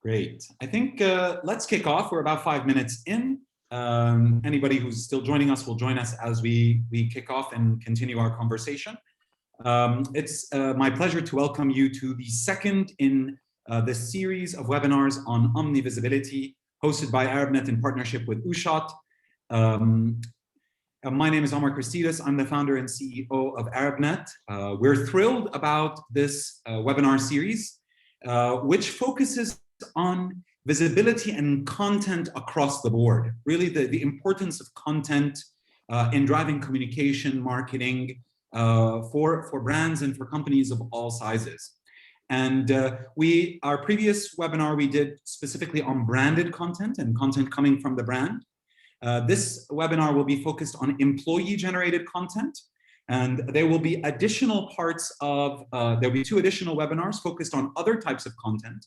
Great. I think let's kick off. We're about 5 minutes in. Anybody who's still joining us will join us as we kick off and continue our conversation. It's my pleasure to welcome you to the second in this series of webinars on Omni-Visibility, hosted by Arabnet in partnership with OOSHOT. My name is Omar Christidis. I'm the founder and CEO of Arabnet. We're thrilled about this webinar series, which focuses on visibility and content across the board. Really the importance of content in driving communication, marketing for brands and for companies of all sizes. And our previous webinar we did specifically on branded content and content coming from the brand. This webinar will be focused on employee-generated content, and there will be additional parts of, there'll be 2 additional webinars focused on other types of content.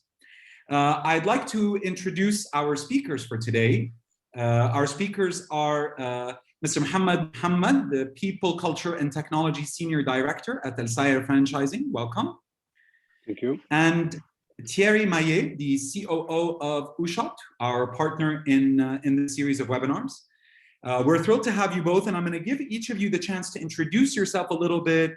I'd like to introduce our speakers for today. Our speakers are Mr. Mohammad, the People, Culture and Technology Senior Director at Franchising. Welcome. Thank you. And Thierry, the COO of OOSHOT, our partner in the series of webinars. We're thrilled to have you both, and I'm going to give each of you the chance to introduce yourself a little bit.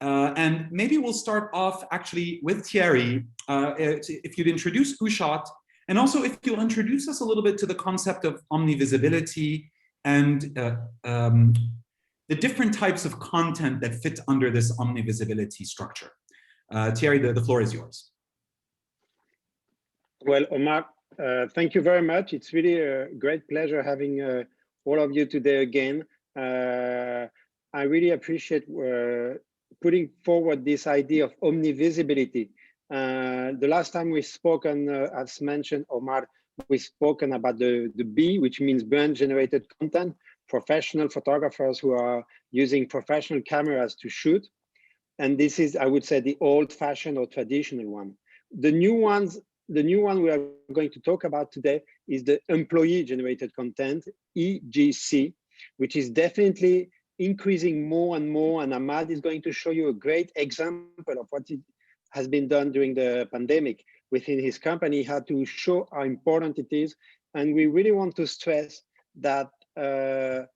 And maybe we'll start off actually with Thierry, if you'd introduce OOSHOT, and also if you'll introduce us a little bit to the concept of omni-visibility and the different types of content that fit under this omni-visibility structure. Thierry, the floor is yours. Well, Omar, thank you very much. It's really a great pleasure having all of you today again. I really appreciate putting forward this idea of omni-visibility. The last time we spoke, as mentioned, Omar, we've spoken about the B, which means brand-generated content, professional photographers who are using professional cameras to shoot. And this is, I would say, the old-fashioned or traditional one. The new one we are going to talk about today is the employee-generated content, EGC, which is definitely increasing more and more. And Ahmad is going to show you a great example of what has been done during the pandemic within his company, how to show how important it is. And we really want to stress that the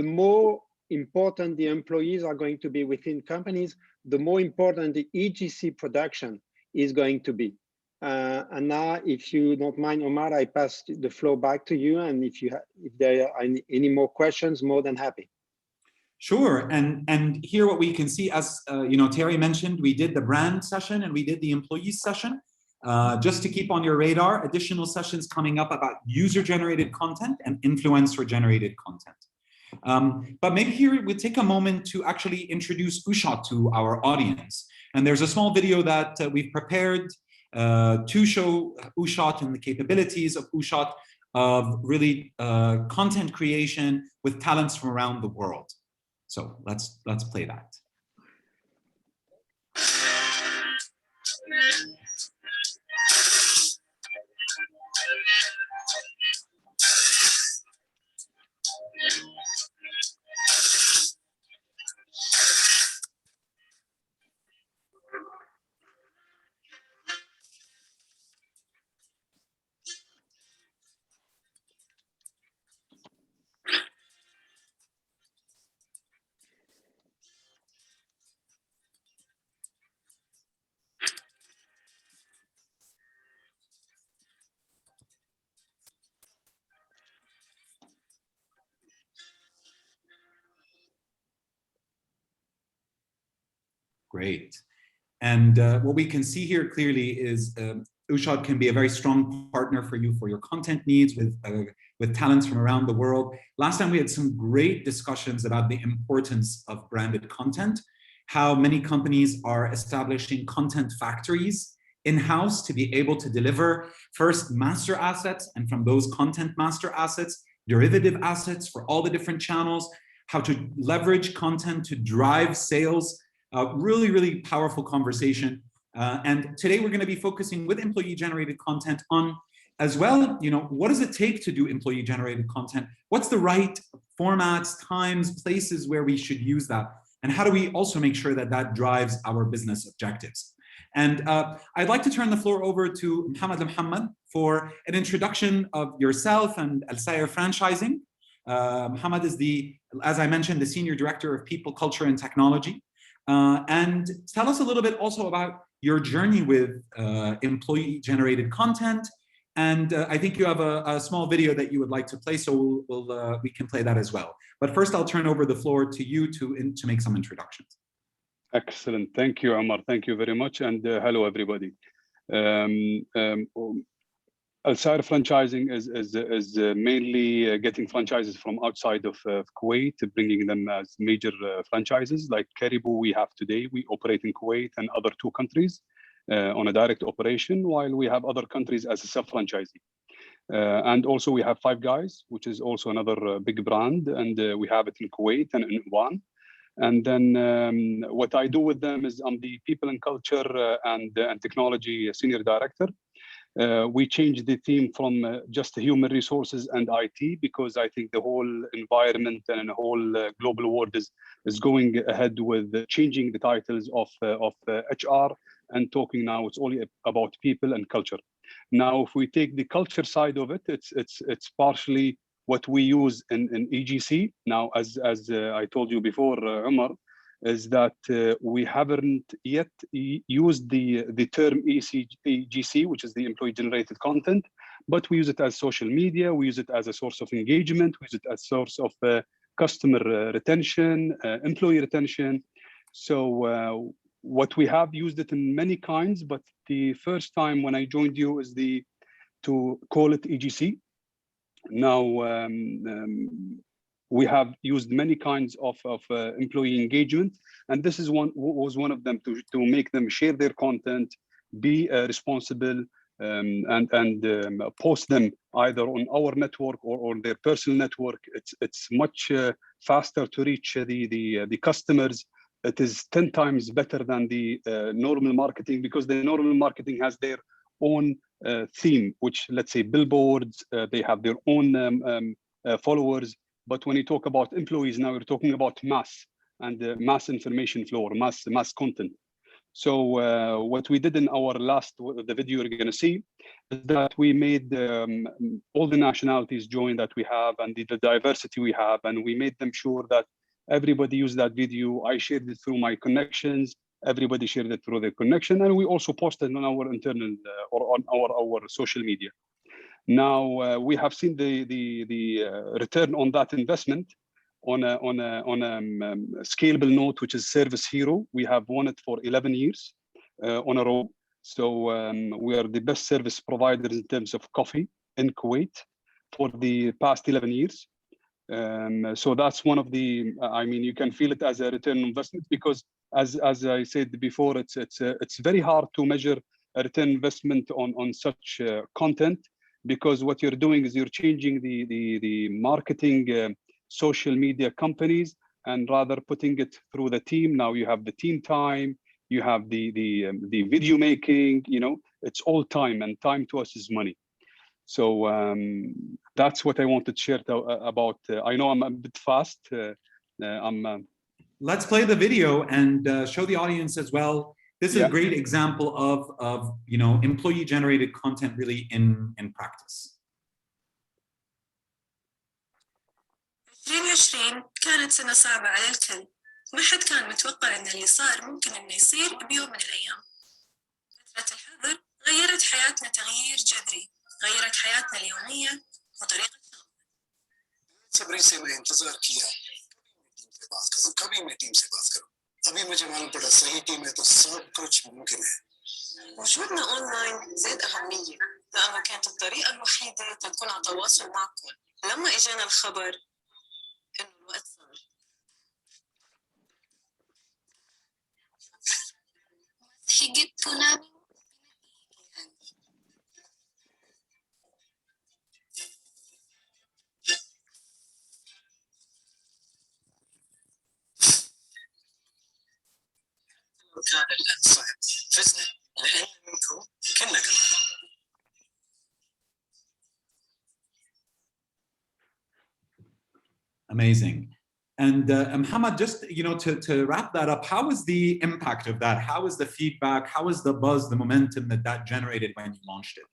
more important the employees are going to be within companies, the more important the EGC production is going to be. And now, if you don't mind, Omar, I pass the floor back to you. And if there are any more questions, more than happy. Sure. And here what we can see, as Thierry mentioned, we did the brand session and we did the employees session. Just to keep on your radar, additional sessions coming up about user-generated content and influencer-generated content. But maybe here we'll take a moment to actually introduce OOSHOT to our audience. And there's a small video that we've prepared to show OOSHOT and the capabilities of OOSHOT of really content creation with talents from around the world. So let's play that. Great. And what we can see here clearly is OOSHOT can be a very strong partner for you for your content needs with talents from around the world. Last time we had some great discussions about the importance of branded content, how many companies are establishing content factories in-house to be able to deliver first master assets, and from those content master assets, derivative assets for all the different channels, how to leverage content to drive sales. Really, really powerful conversation. And today we're going to be focusing with employee-generated content on, as well, what does it take to do employee-generated content? What's the right formats, times, places where we should use that? And how do we also make sure that that drives our business objectives? And I'd like to turn the floor over to Mohammad. for an introduction of yourself and Al-Sayr Franchising. Mohammad is as I mentioned, the Senior Director of People, Culture, and Technology. And tell us a little bit also about your journey with employee-generated content. And I think you have a small video that you would like to play, so we can play that as well. But first, I'll turn over the floor to you to make some introductions. Excellent. Thank you, Omar. Thank you very much. And hello, everybody. Al-Sayr Franchising is mainly getting franchises from outside of Kuwait, bringing them as major franchises. Like Caribou we have today, we operate in Kuwait and other 2 countries on a direct operation, while we have other countries as a sub-franchisee. And also we have Five Guys, which is also another big brand, and we have it in Kuwait and in Oman. And then what I do with them is I'm the People and Culture and Technology Senior Director. We changed the theme from just human resources and IT, because I think the whole environment and the whole global world is going ahead with changing the titles of HR and talking now it's only about people and culture. Now, if we take the culture side of it, it's partially what we use in EGC. Now, as I told you before, Omar, is that we haven't yet used the term EGC, which is the employee generated content, but we use it as social media, we use it as a source of engagement, we use it as a source of customer retention, employee retention. So what we have used it in many kinds, but the first time when I joined you is to call it EGC. Now, we have used many kinds of employee engagement, and this is was one of them, to make them share their content, be responsible, and post them either on our network or their personal network. It's much faster to reach the customers. It is 10 times better than the normal marketing, because the normal marketing has their own theme, which, let's say, billboards, they have their own followers. But when you talk about employees, now you're talking about mass and mass information flow, or mass content. So what we did in our the video you're going to see, is that we made all the nationalities join that we have, and the diversity we have, and we made them sure that everybody used that video. I shared it through my connections. Everybody shared it through their connection, and we also posted on our internal or on our social media. Now we have seen the return on that investment on a scalable note, which is Service Hero. We have won it for 11 years on a row. So we are the best service providers in terms of coffee in Kuwait for the past 11 years. So that's one of the, I mean, you can feel it as a return on investment, because as I said before, it's very hard to measure a return investment on such content, because what you're doing is you're changing the marketing social media companies, and rather putting it through the team. Now you have the team time, you have the video making, you know, it's all time, and time to us is money. So that's what I wanted to share about. I know I'm a bit fast. Let's play the video and show the audience as well. This is a great example of you know, employee generated content really in practice. 2020 كانت سنة صعبة على الكل. ما حد كان متوقع إن اللي صار ممكن إنه يصير بيوم من الأيام. فترة الحظر غيرت حياتنا تغيير جذري، غيرت حياتنا اليومية وطريقة شغلنا. सबरी से मैं इंतजार किया कभी मैं team से बात करूं अभी मुझे मालूम पड़ा सही टीम है तो सब कुछ मुमकिन है وجودنا أونلاين زاد أهمية لأنه كانت الطريقة الوحيدة تكون على تواصل معكم لما إجانا الخبر إنه الوقت صار higit po namin كان الآن صعب فزنا لأن منكم كنا كمان Amazing. And Mohammad, just, you know, to wrap that up, how was the impact of that? How was the feedback? How was the buzz, the momentum that generated when you launched it?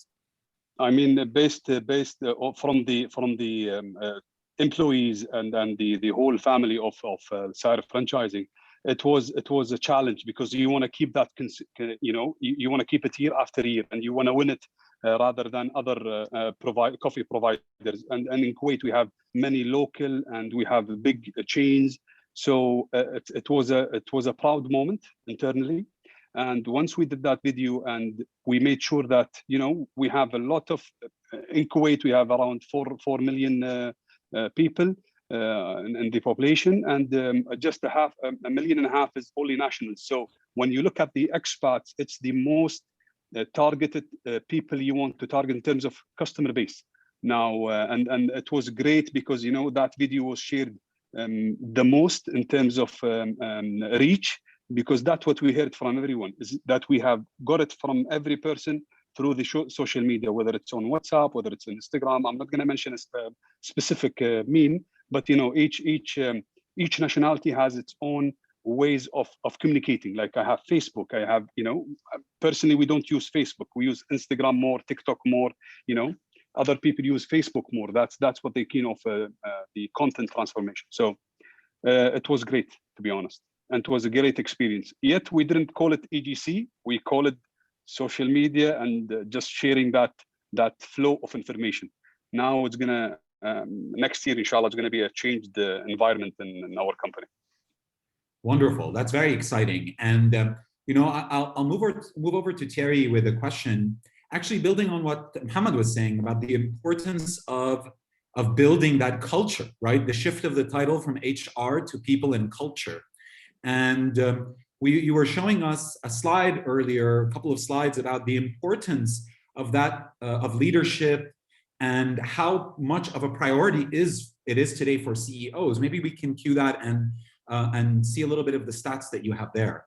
I mean, based from the employees and the whole family of Sair franchising, it was a challenge, because you want to keep that, you want to keep it year after year, and you want to win it rather than other coffee providers. And in Kuwait we have many local and we have big chains, so it was a proud moment internally. And once we did that video and we made sure that, we have a lot of, in Kuwait, we have around 4 million people in the population, and just a million and a half is only nationals. So when you look at the expats, it's the most targeted people you want to target in terms of customer base. Now, and it was great because, that video was shared the most in terms of reach, because that's what we heard from everyone, is that we have got it from every person through the social media, whether it's on WhatsApp, whether it's on Instagram. I'm not going to mention a specific meme, but each nationality has its own ways of communicating. Like I have Facebook, I have, personally, we don't use Facebook. We use Instagram more, TikTok more, other people use Facebook more. That's what they keen of the content transformation. So it was great, to be honest. And it was a great experience. Yet we didn't call it EGC, we call it social media, and just sharing that flow of information. Now it's gonna, next year, inshallah, it's gonna be a changed environment in our company. Wonderful, that's very exciting. And I'll move over to Thierry with a question, actually building on what Mohammad was saying about the importance of building that culture, right? The shift of the title from HR to people and culture. And you were showing us a slide earlier, a couple of slides about the importance of that, of leadership, and how much of a priority it is today for CEOs. Maybe we can cue that and see a little bit of the stats that you have there.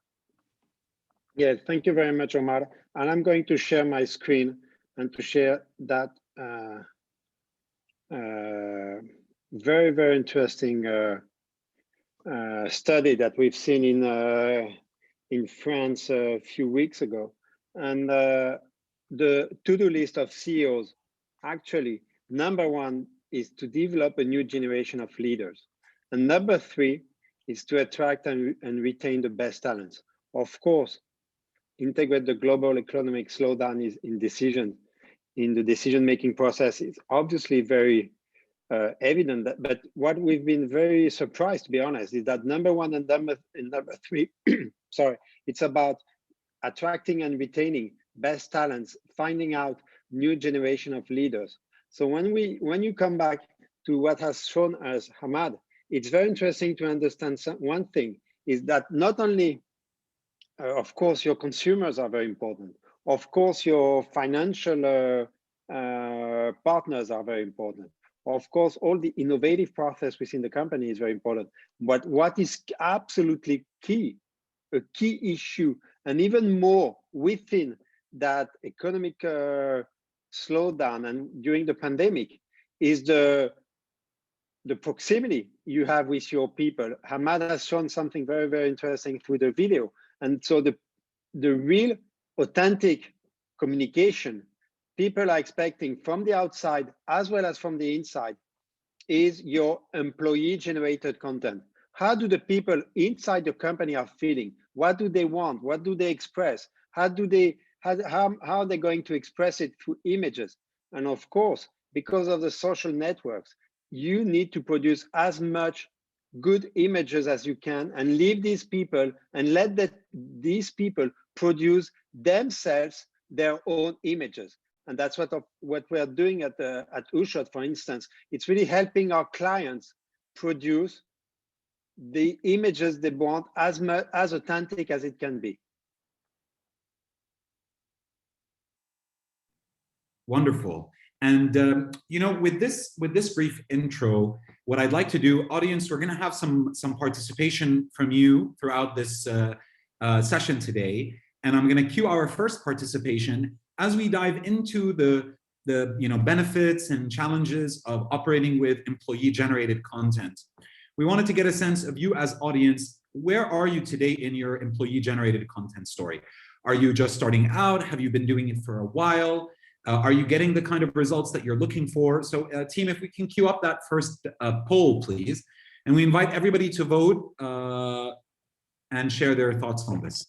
Yeah, thank you very much, Omar. And I'm going to share my screen and to share that very, very interesting study that we've seen in France a few weeks ago. And the to-do list of CEOs, actually, number one is to develop a new generation of leaders. And number three is to attract and retain the best talents. Of course, integrate the global economic slowdown in the decision-making process is obviously very evident, but what we've been very surprised, to be honest, is that number one and number three, sorry, it's about attracting and retaining best talents, finding out new generation of leaders. So when you come back to what has shown us Hamad, it's very interesting to understand one thing, is that not only, of course, your consumers are very important. Of course, your financial partners are very important. Of course, all the innovative process within the company is very important. But what is absolutely key, a key issue, and even more within that economic slowdown and during the pandemic, is the proximity you have with your people. Hamad has shown something very, very interesting through the video. And so the real authentic communication people are expecting from the outside as well as from the inside is your employee generated content. How do the people inside the company are feeling? What do they want? What do they express? How are they going to express it through images? And of course, because of the social networks, you need to produce as much good images as you can and leave these people and let these people produce themselves their own images. And that's what we are doing at OOSHOT, for instance. It's really helping our clients produce the images they want as authentic as it can be. Wonderful. And with this brief intro, what I'd like to do, audience, we're going to have some participation from you throughout this session today, and I'm going to cue our first participation as we dive into the benefits and challenges of operating with employee-generated content. We wanted to get a sense of you as audience. Where are you today in your employee-generated content story? Are you just starting out? Have you been doing it for a while? Are you getting the kind of results that you're looking for? So team, if we can queue up that first poll, please. And we invite everybody to vote and share their thoughts on this.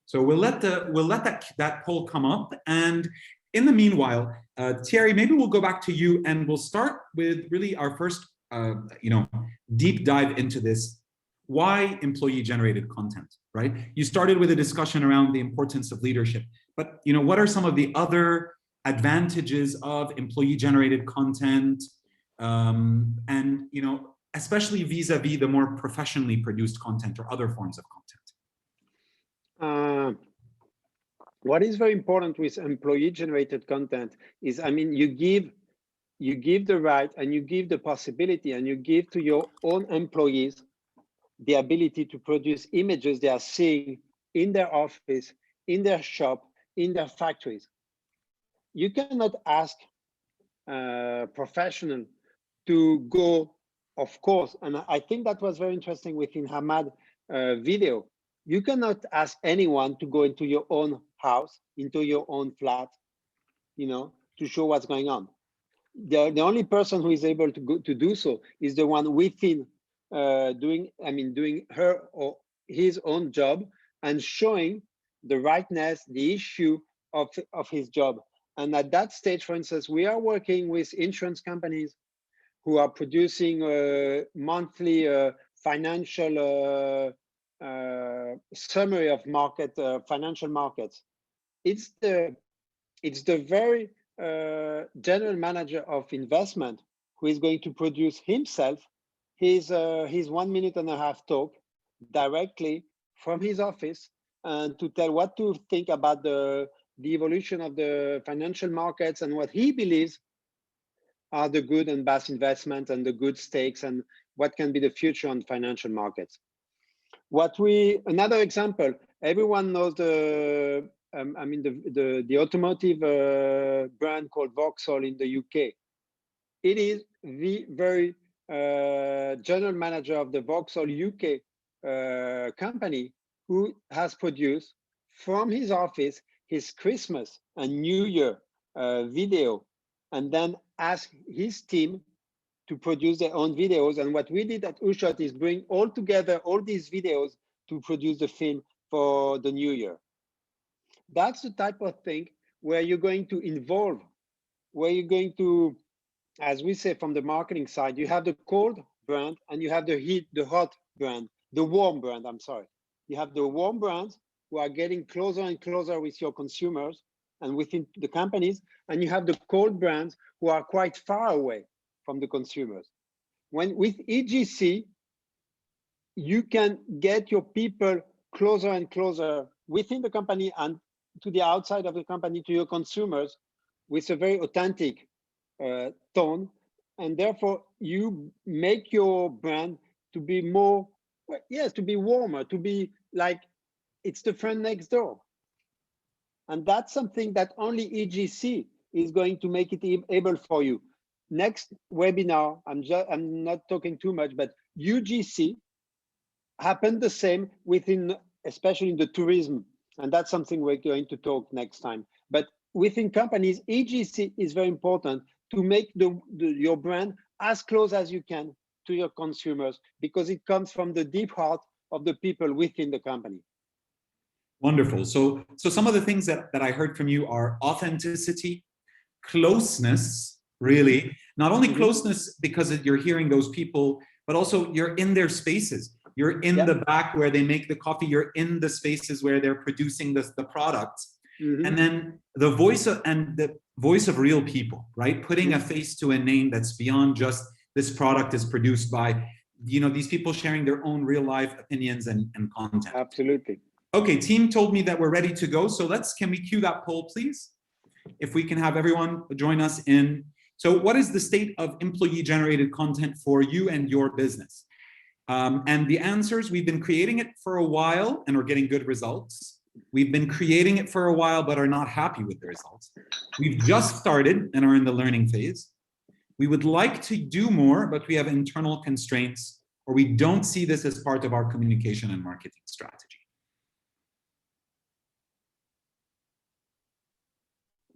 So we'll let that poll come up, and in the meanwhile, Thierry, maybe we'll go back to you, and we'll start with really our first, deep dive into this. Why employee-generated content, right? You started with a discussion around the importance of leadership, but what are some of the other advantages of employee-generated content, and especially vis-a-vis the more professionally produced content or other forms of content? What is very important with employee-generated content is, you give the right, and you give the possibility, and you give to your own employees the ability to produce images they are seeing in their office, in their shop, in their factories. You cannot ask a professional to go, of course, and I think that was very interesting within Hamad video. You cannot ask anyone to go into your own house, into your own flat, to show what's going on. The only person who is able to do so is the one within doing her or his own job and showing the rightness, the issue of his job. And at that stage, for instance, we are working with insurance companies who are producing monthly financial summary of financial markets. It's the very general manager of investment who is going to produce himself his 1.5 minute talk directly from his office, and to tell what to think about the evolution of the financial markets and what he believes are the good and bad investments and the good stakes and what can be the future on financial markets. Another example, everyone knows the automotive brand called Vauxhall in the UK. It is the very general manager of the Vauxhall UK company who has produced from his office his Christmas and New Year video, and then asked his team to produce their own videos. And what we did at OOSHOT is bring all together all these videos to produce the film for the new year. That's the type of thing where you're going to involve, where you're going to, as we say from the marketing side, you have the cold brand and you have the hot brand, the warm brand, I'm sorry. You have the warm brands who are getting closer and closer with your consumers and within the companies, and you have the cold brands who are quite far away from the consumers. With EGC, you can get your people closer and closer within the company and to the outside of the company, to your consumers, with a very authentic tone. And therefore, you make your brand to be more, yes, to be warmer, to be like it's the friend next door. And that's something that only EGC is going to make it able for you. Next webinar, I'm not talking too much, but UGC happened the same within, especially in the tourism. And that's something we're going to talk next time. But within companies, EGC is very important to make your brand as close as you can to your consumers, because it comes from the deep heart of the people within the company. Wonderful. So some of the things that I heard from you are authenticity, closeness, really, not only closeness because you're hearing those people, but also you're in their spaces. You're in the back where they make the coffee. You're in the spaces where they're producing the products. And then the voice of real people, right? Putting a face to a name that's beyond just this product is produced by, these people sharing their own real life opinions and content. Absolutely. Okay, team told me that we're ready to go. So can we cue that poll, please? If we can have everyone join us in. So what is the state of employee generated content for you and your business? And the answers, we've been creating it for a while and are getting good results. We've been creating it for a while, but are not happy with the results. We've just started and are in the learning phase. We would like to do more, but we have internal constraints, or we don't see this as part of our communication and marketing strategy.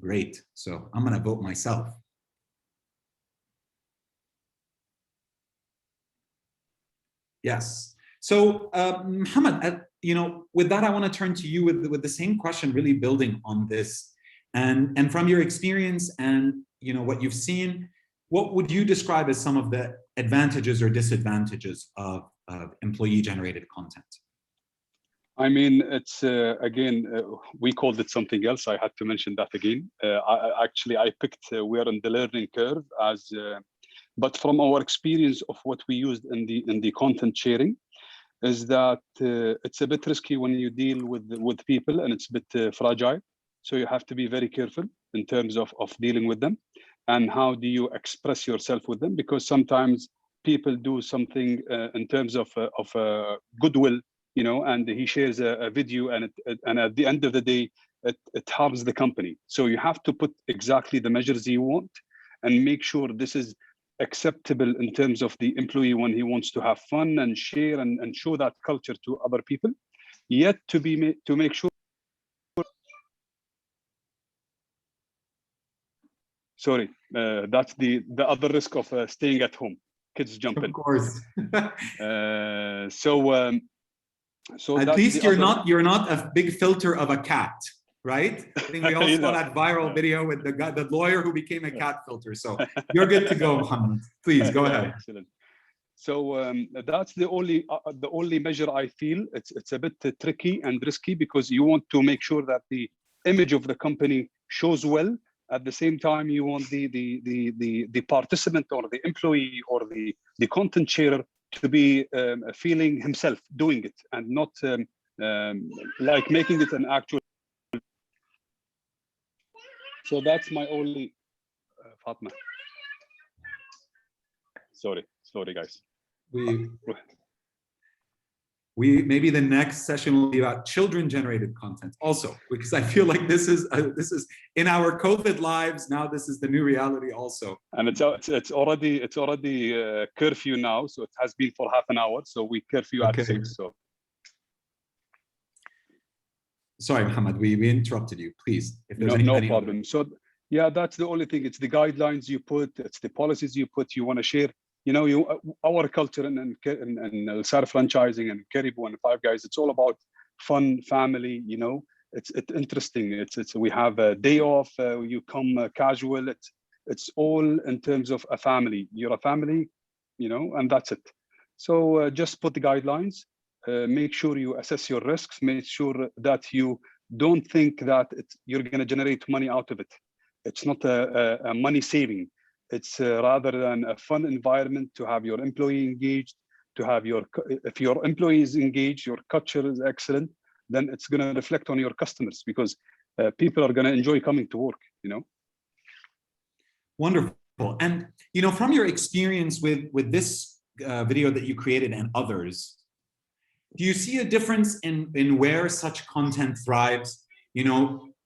Great. So I'm going to vote myself. Yes. So Mohammad, with that, I want to turn to you with the same question, really building on this, and from your experience and what you've seen, what would you describe as some of the advantages or disadvantages of employee-generated content? I mean, it's again, we called it something else. I had to mention that again. I picked we're in the learning curve but from our experience of what we used in the content sharing, is that it's a bit risky when you deal with people, and it's a bit fragile. So you have to be very careful in terms of dealing with them, and how do you express yourself with them, because sometimes people do something in terms of goodwill, and he shares a video, and at the end of the day, it harms the company. So you have to put exactly the measures you want, and make sure this is acceptable in terms of the employee when he wants to have fun and share and show that culture to other people, yet to make sure. Sorry, that's the other risk of staying at home. Kids jump in. Of course. So at least you're not a big filter of a cat, right? I think we all saw that viral video with the lawyer who became a cat filter. So you're good to go, Mohammad. Please go ahead. Excellent. So that's the only measure I feel it's a bit tricky and risky, because you want to make sure that the image of the company shows well. At the same time, you want the participant or the employee or the content sharer to be feeling himself doing it, and not like making it an actual. So that's my only, Fatma. Sorry guys. We maybe the next session will be about children-generated content also, because I feel like this is in our COVID lives now. This is the new reality also. And it's already curfew now, so it has been for half an hour. So we curfew at 6. So sorry, Mohammad, we interrupted you. Please, if there's no problem. So yeah, that's the only thing. It's the guidelines you put. It's the policies you put. You want to share. Our culture and Al-Sar franchising and Caribou and Five Guys, it's all about fun, family. It's interesting. We have a day off. You come casual. It's all in terms of a family. You're a family, and that's it. So just put the guidelines. Make sure you assess your risks. Make sure that you don't think that you're going to generate money out of it. It's not a money saving. It's rather than a fun environment to have your employee engaged, if your employee is engaged, your culture is excellent, then it's going to reflect on your customers, because people are going to enjoy coming to work, Wonderful. And, from your experience with this video that you created and others, do you see a difference in where such content thrives?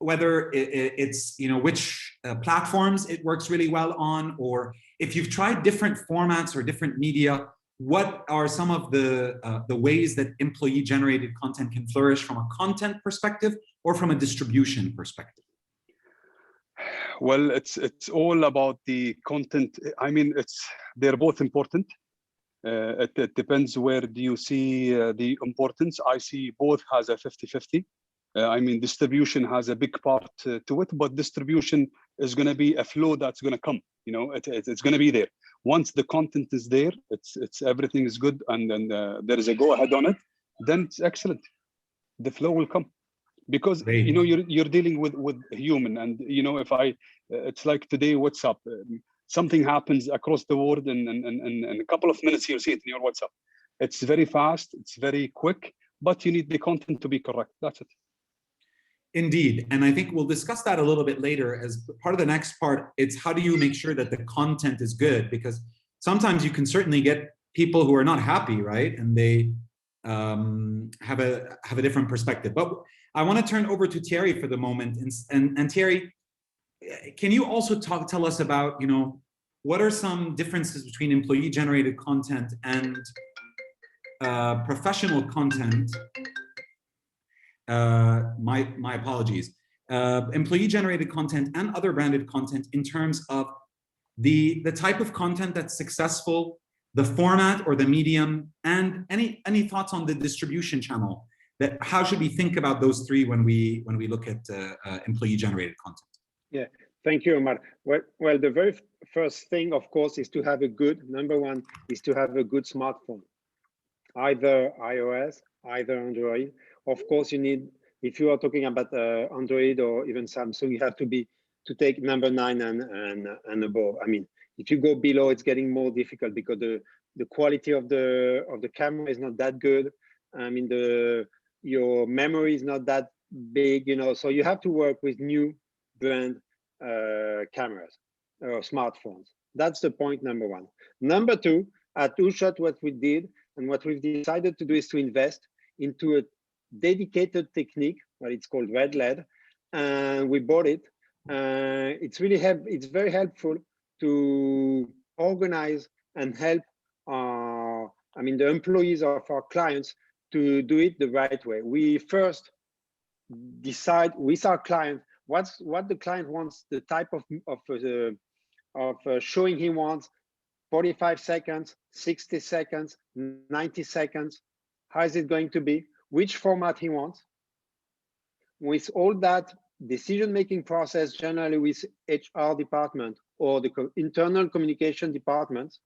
Whether it's which platforms it works really well on, or if you've tried different formats or different media, what are some of the ways that employee-generated content can flourish from a content perspective or from a distribution perspective? Well, it's all about the content. I mean, they're both important. It depends where do you see the importance. I see both has a 50-50. Distribution has a big part to it, but distribution is going to be a flow that's going to come. It's going to be there. Once the content is there, it's everything is good, and then there is a go ahead on it. Then it's excellent. The flow will come, because you're dealing with human, and if it's like today WhatsApp. Something happens across the world, and in a couple of minutes you'll see it in your WhatsApp. It's very fast. It's very quick, but you need the content to be correct. That's it. Indeed. And I think we'll discuss that a little bit later as part of the next part. It's how do you make sure that the content is good? Because sometimes you can certainly get people who are not happy, right? And they have a different perspective. But I want to turn over to Thierry for the moment. And Thierry, can you also tell us about, what are some differences between employee-generated content and professional content? My apologies. Employee-generated content and other branded content in terms of the type of content that's successful, the format or the medium, and any thoughts on the distribution channel. That how should we think about those three when we look at employee-generated content? Yeah, thank you, Omar. Well, the very first thing, of course, is to have a good, number one, is to have a good smartphone, either iOS, either Android. Of course, you need, if you are talking about Android or even Samsung, you have to take number 9 and above. I mean, if you go below, it's getting more difficult because the quality of the camera is not that good. I mean, your memory is not that big, you know, so you have to work with new brand cameras or smartphones. That's the point number one. Number two, at OOSHOT, what we did and what we've decided to do is to invest into a dedicated technique, what it's called red LED, and we bought it. It's very helpful to organize and help the employees of our clients to do it the right way. We first decide with our client what the client wants, the type of showing he wants, 45 seconds, 60 seconds, 90 seconds. How is it going to be? Which format he wants. With all that decision-making process, generally with HR department or the internal communication departments,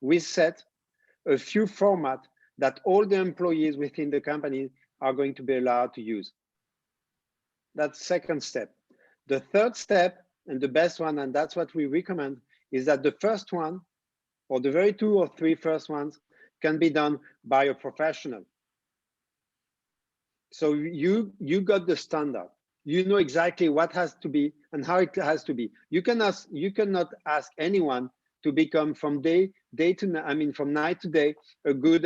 we set a few formats that all the employees within the company are going to be allowed to use. That's the second step. The third step, and the best one, and that's what we recommend, is that the first one, or the very 2 or 3 first ones, can be done by a professional. So you got the standard. You know exactly what has to be and how it has to be. You cannot ask anyone to become from night to day a good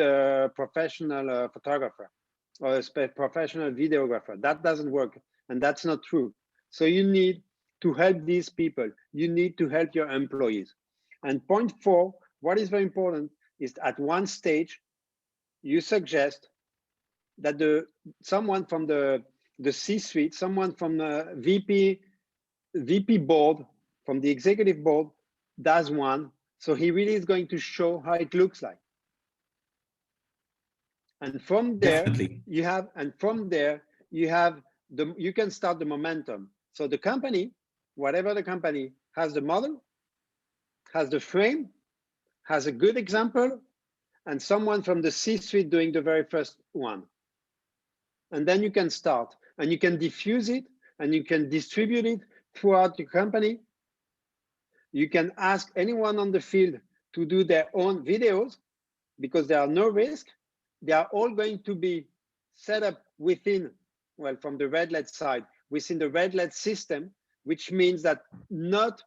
professional photographer or a professional videographer. That doesn't work, and that's not true. So you need to help these people. You need to help your employees. And point 4, what is very important is at one stage, you suggest that someone from the C-suite, someone from the VP board, from the executive board, does one. So he really is going to show how it looks like. And from there, you can start the momentum. So the company, whatever the company, has the model, has the frame, has a good example, and someone from the C-suite doing the very first one. And then you can start, and you can diffuse it, and you can distribute it throughout your company. You can ask anyone on the field to do their own videos because there are no risk. They are all going to be set up within, well, from the red LED side, within the red LED system, which means that not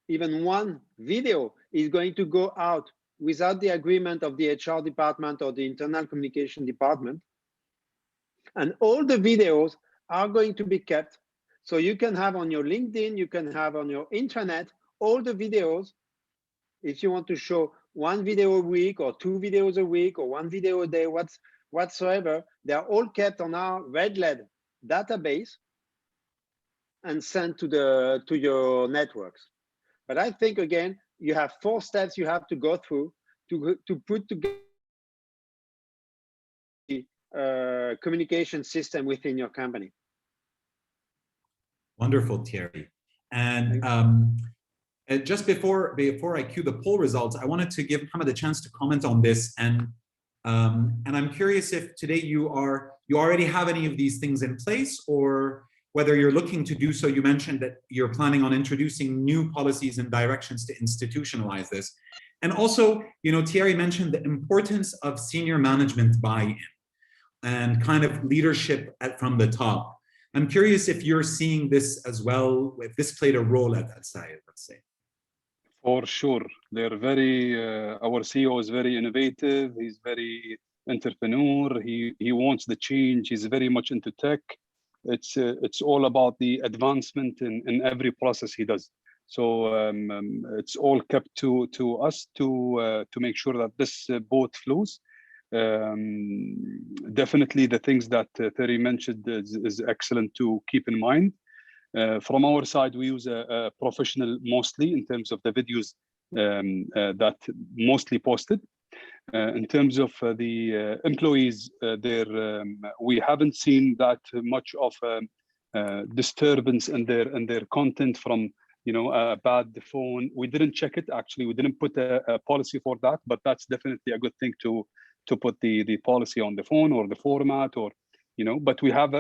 even one video is going to go out without the agreement of the HR department or the internal communication department. And all the videos are going to be kept. So you can have on your LinkedIn, you can have on your intranet, all the videos. If you want to show 1 video a week or 2 videos a week or 1 video a day, whatsoever, they are all kept on our red LED database and sent to your networks. But I think, again, you have 4 steps you have to go through to put together the communication system within your company. Wonderful, Thierry. And just before I cue the poll results, I wanted to give Mohammad a chance to comment on this. And I'm curious if today you already have any of these things in place, or whether you're looking to do so. You mentioned that you're planning on introducing new policies and directions to institutionalize this. And also, Thierry mentioned the importance of senior management buy-in and kind of leadership from the top. I'm curious if you're seeing this as well, if this played a role at that side, let's say. For sure. They're very, our CEO is very innovative. He's very entrepreneur. He wants the change. He's very much into tech. It's all about the advancement in every process he does. So it's all kept to us to make sure that this boat flows. Definitely the things that Thierry mentioned is excellent to keep in mind. From our side, we use a professional mostly in terms of the videos that mostly posted. In terms of the employees, we haven't seen that much of disturbance in their content from a bad phone. We didn't check it actually. We didn't put a policy for that, but that's definitely a good thing to put the policy on the phone or the format, or But we have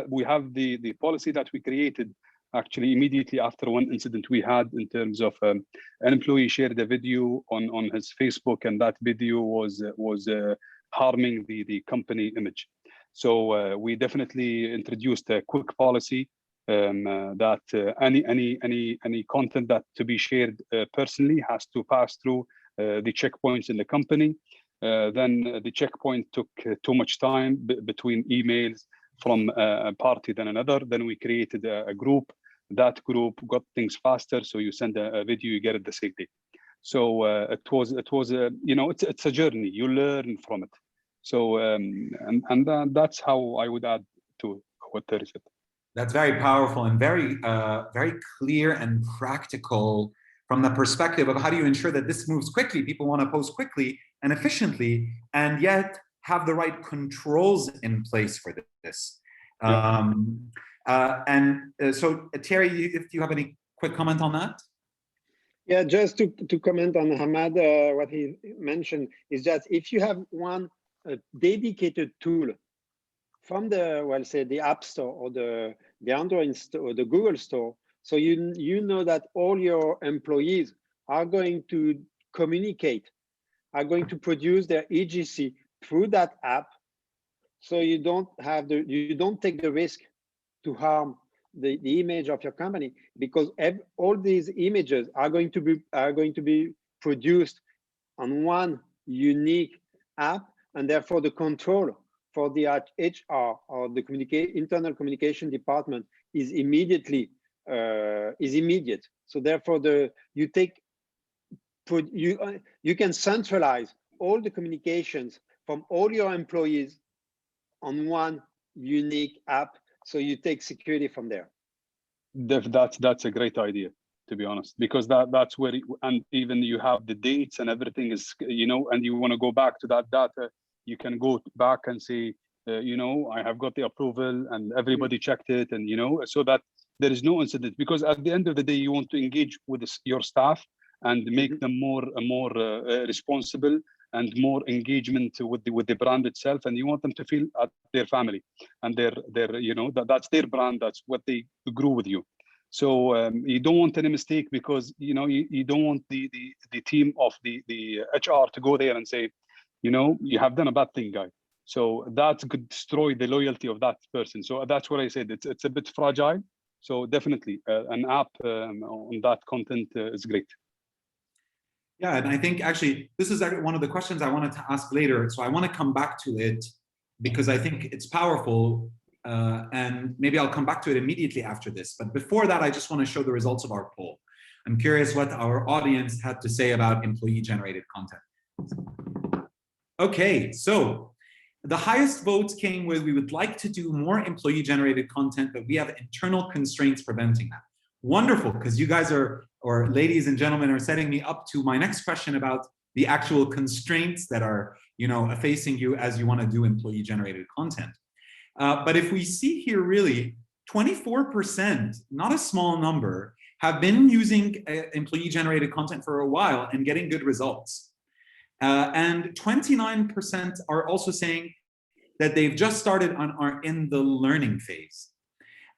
the policy that we created actually immediately after one incident we had in terms of an employee shared a video on his Facebook, and that video was harming the company image. So we definitely introduced a quick policy that any content that to be shared personally has to pass through the checkpoints in the company. Then the checkpoint took too much time between emails from a party than another. Then we created a group. That group got things faster. So you send a video, you get it the same day. So it was it's a journey. You learn from it. So and that's how I would add to what Thierry said. That's very powerful and very very clear and practical from the perspective of how do you ensure that this moves quickly. People want to post quickly and efficiently, and yet have the right controls in place for this. Yeah. So Thierry, if you have any quick comment on that? Yeah, just to comment on Mohammad, what he mentioned is that if you have one dedicated tool from the App Store or the Android store or the Google Store, so you know that all your employees are going to communicate, are going to produce their EGC through that app, so you don't take the risk to harm the image of your company, because all these images are going to be produced on one unique app, and therefore the control for the HR or the internal communication department is immediate. So therefore you can centralize all the communications from all your employees on one unique app, so you take security from there. That's a great idea, to be honest, because that's where and even you have the dates and everything is and you want to go back to that data, you can go back and say I have got the approval and everybody checked it, and so that there is no incident, because at the end of the day you want to engage with your staff and make them more responsible and more engagement with the brand itself, and you want them to feel at their family and their that's their brand, that's what they grew with you. So you don't want any mistake, because you don't want the team of the HR to go there and say you have done a bad thing, guy. So that could destroy the loyalty of that person. So that's what I said, it's a bit fragile. So definitely an app on that content is great. Yeah, and I think actually this is one of the questions I wanted to ask later. So I want to come back to it because I think it's powerful, and maybe I'll come back to it immediately after this. But before that, I just want to show the results of our poll. I'm curious what our audience had to say about employee-generated content. Okay, so the highest votes came with, we would like to do more employee-generated content, but we have internal constraints preventing that. Wonderful, because you guys or ladies and gentlemen are setting me up to my next question about the actual constraints that are facing you as you want to do employee-generated content. But if we see here, really, 24%, not a small number, have been using employee-generated content for a while and getting good results. And 29% are also saying that they've just started and are in the learning phase.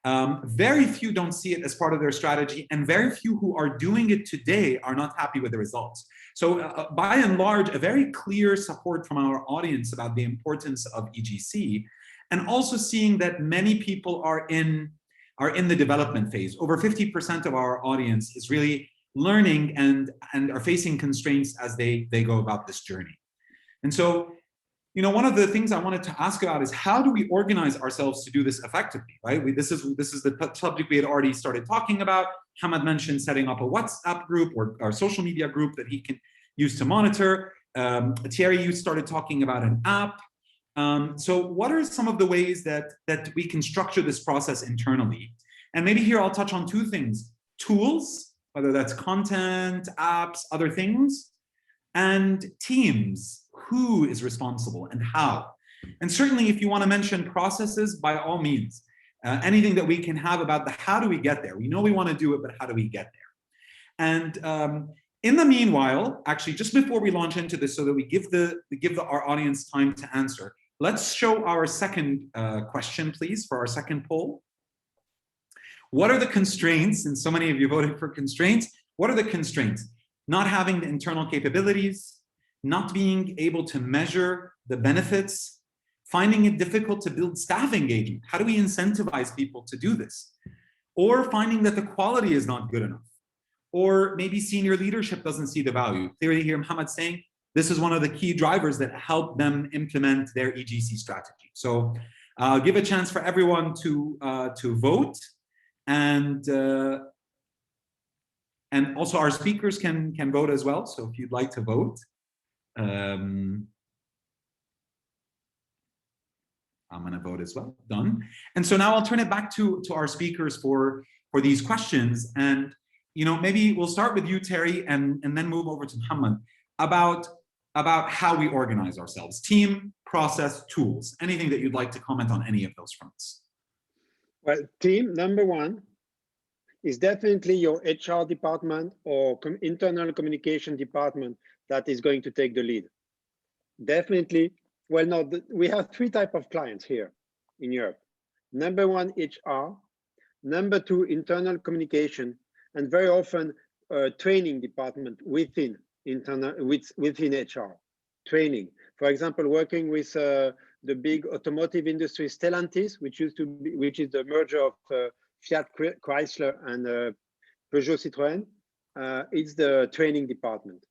Very few don't see it as part of their strategy, and very few who are doing it today are not happy with the results. So by and large, a very clear support from our audience about the importance of EGC, and also seeing that many people are in the development phase. Over 50% of our audience is really learning and are facing constraints as they go about this journey. And so, one of the things I wanted to ask about is how do we organize ourselves to do this effectively, right? This is the subject we had already started talking about. Mohammad mentioned setting up a WhatsApp group or social media group that he can use to monitor. Thierry, you started talking about an app. So what are some of the ways that we can structure this process internally? And maybe here I'll touch on two things: tools, whether that's content, apps, other things, and teams. Who is responsible and how? And certainly if you want to mention processes, by all means, anything that we can have about the how do we get there. We know we want to do it, but how do we get there? And in the meanwhile, actually, just before we launch into this, so that we give our audience time to answer, let's show our second question, please, for our second poll. What are the constraints? And so many of you voted for constraints. What are the constraints? Not having the internal capabilities, not being able to measure the benefits, finding it difficult to build staff engagement. How do we incentivize people to do this? Or finding that the quality is not good enough. Or maybe senior leadership doesn't see the value. Clearly here, Mohammad saying, this is one of the key drivers that help them implement their EGC strategy. So I'll give a chance for everyone to vote. And also our speakers can vote as well. So if you'd like to vote. I'm going to vote as well. Done. And so now I'll turn it back to our speakers for these questions. And maybe we'll start with you, Thierry, and then move over to Mohammad about how we organize ourselves: team, process, tools. Anything that you'd like to comment on any of those fronts? Well, team, number one, is definitely your HR department or internal communication department that is going to take the lead. Definitely. Well, no, we have three types of clients here in Europe. Number one, HR. Number two, internal communication, and very often training department within HR. Training, for example, working with the big automotive industry Stellantis, which is the merger of Fiat Chrysler and Peugeot Citroën. It's the training department.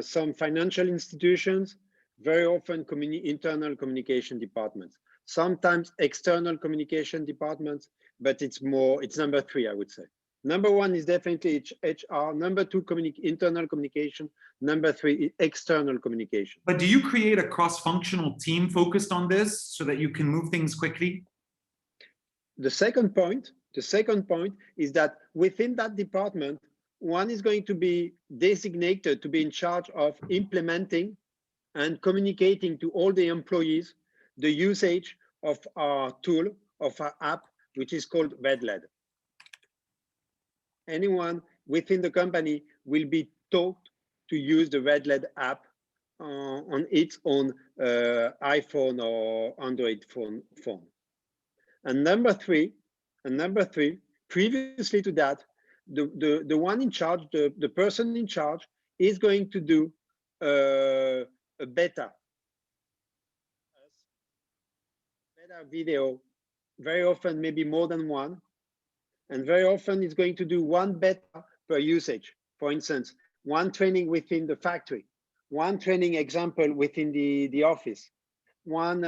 Some financial institutions, very often internal communication departments, sometimes external communication departments, but it's number three, I would say. Number one is definitely HR. Number two, internal communication. Number three, external communication. But do you create a cross-functional team focused on this so that you can move things quickly? The second point is that within that department, one is going to be designated to be in charge of implementing and communicating to all the employees the usage of our tool, of our app, which is called RedLED. Anyone within the company will be taught to use the RedLED app on its own iPhone or Android phone. And number three, previously to that, the one in charge, the person in charge is going to do a beta video, very often maybe more than one, and very often it's going to do one beta per usage. For instance, one training within the factory, one training example within the office, one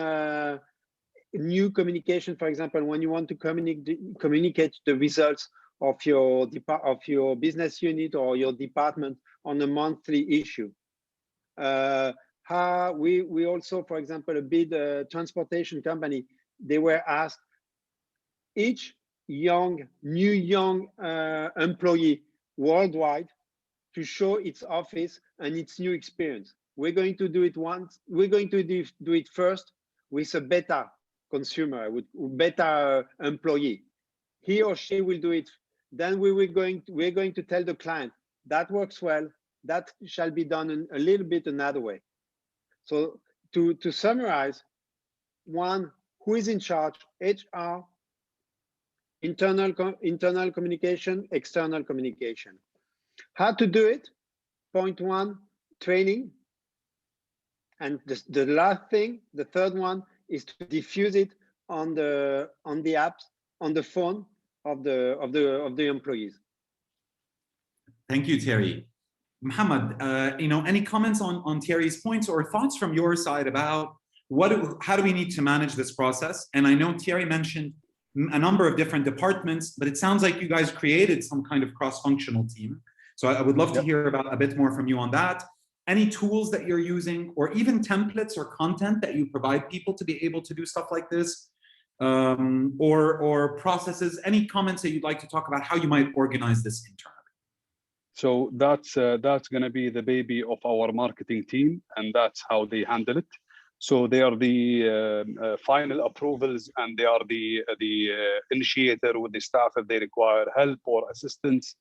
new communication, for example, when you want to communicate the results of your business unit or your department on a monthly issue. We also, for example, a big transportation company, they were asked each new young employee worldwide to show its office and its new experience. We're going to do it once. We're going to do it first with a beta consumer, with beta employee. He or she will do it. Then we're going to tell the client that works well. That shall be done a little bit another way. So to summarize, one, who is in charge? HR, internal communication, external communication. How to do it? Point one, training. And the last thing, the third one, is to diffuse it on the apps, on the phone of the employees. Thank you, Thierry. Mohammad, any comments on Thierry's points or thoughts from your side about how do we need to manage this process? And I know Thierry mentioned a number of different departments, but it sounds like you guys created some kind of cross-functional team. So I would love to hear about a bit more from you on that. Any tools that you're using, or even templates or content that you provide people to be able to do stuff like this, or processes, any comments that you'd like to talk about how you might organize this internally? So that's going to be the baby of our marketing team, and that's how they handle it. So they are the final approvals, and they are the initiator with the staff if they require help or assistance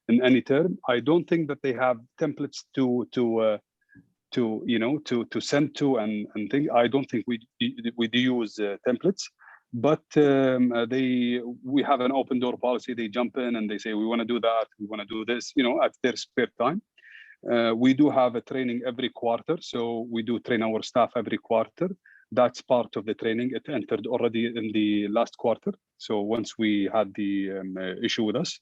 in any term. I don't think that they have templates to send to and think. I don't think we do use templates, but we have an open door policy. They jump in and they say, we want to do that, we want to do this, at their spare time. We do have a training every quarter, so we do train our staff every quarter. That's part of the training. It entered already in the last quarter. So once we had the issue with us,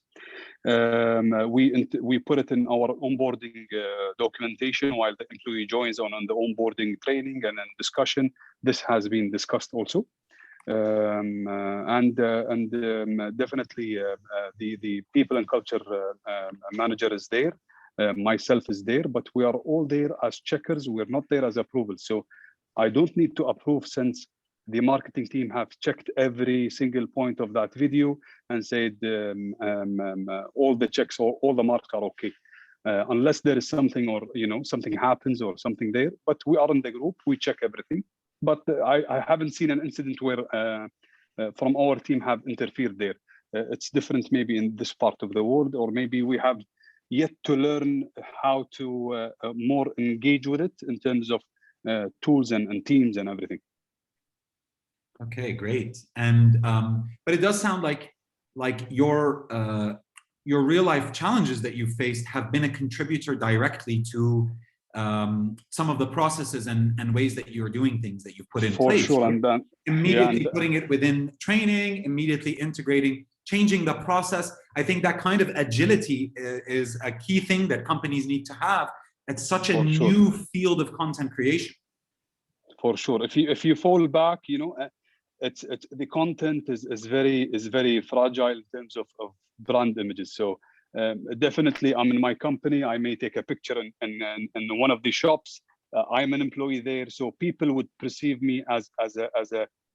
we put it in our onboarding documentation while the employee joins on the onboarding training and then discussion. This has been discussed also. Definitely the people and culture manager is there. Myself is there, but we are all there as checkers. We're not there as approval. So I don't need to approve, since the marketing team have checked every single point of that video and said all the checks or all the marks are okay. Unless there is something, or something happens or something there, but we are in the group, we check everything. But I haven't seen an incident where from our team have interfered there. It's different maybe in this part of the world, or maybe we have yet to learn how to more engage with it in terms of tools and teams and everything. Okay, great. And but it does sound like your real life challenges that you faced have been a contributor directly to some of the processes and ways that you're doing things that you put in place. For sure, and then immediately putting it within training, immediately integrating, changing the process. I think that kind of agility is a key thing that companies need to have. It's such a new field of content creation. For sure. If you fall back, it's the content is very fragile in terms of brand images. So definitely, I'm in my company. I may take a picture in one of the shops. I'm an employee there, so people would perceive me as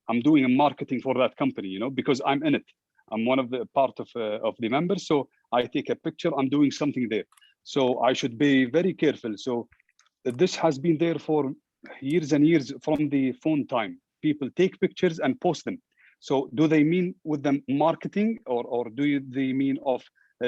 I'm doing a marketing for that company, because I'm in it. I'm one of the part of the members, so I take a picture. I'm doing something there, so I should be very careful. So this has been there for years and years from the phone time. People take pictures and post them. So do they mean with them marketing, or do they mean of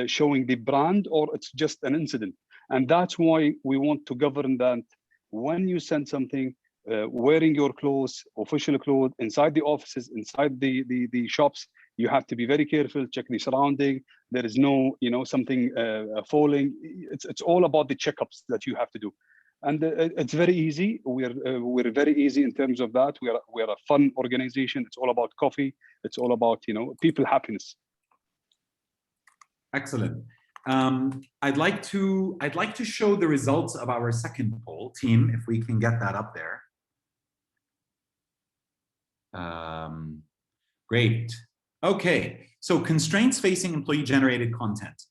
showing the brand, or it's just an incident? And that's why we want to govern that. When you send something, wearing your clothes, official clothes, inside the offices, inside the shops, you have to be very careful, check the surrounding. There is no, something falling. It's all about the checkups that you have to do. And it's very easy. We're very easy in terms of that. We're a fun organization. It's all about coffee. It's all about, people happiness. Excellent. I'd like to show the results of our second poll, team, if we can get that up there. Great. Okay, so constraints facing employee-generated content.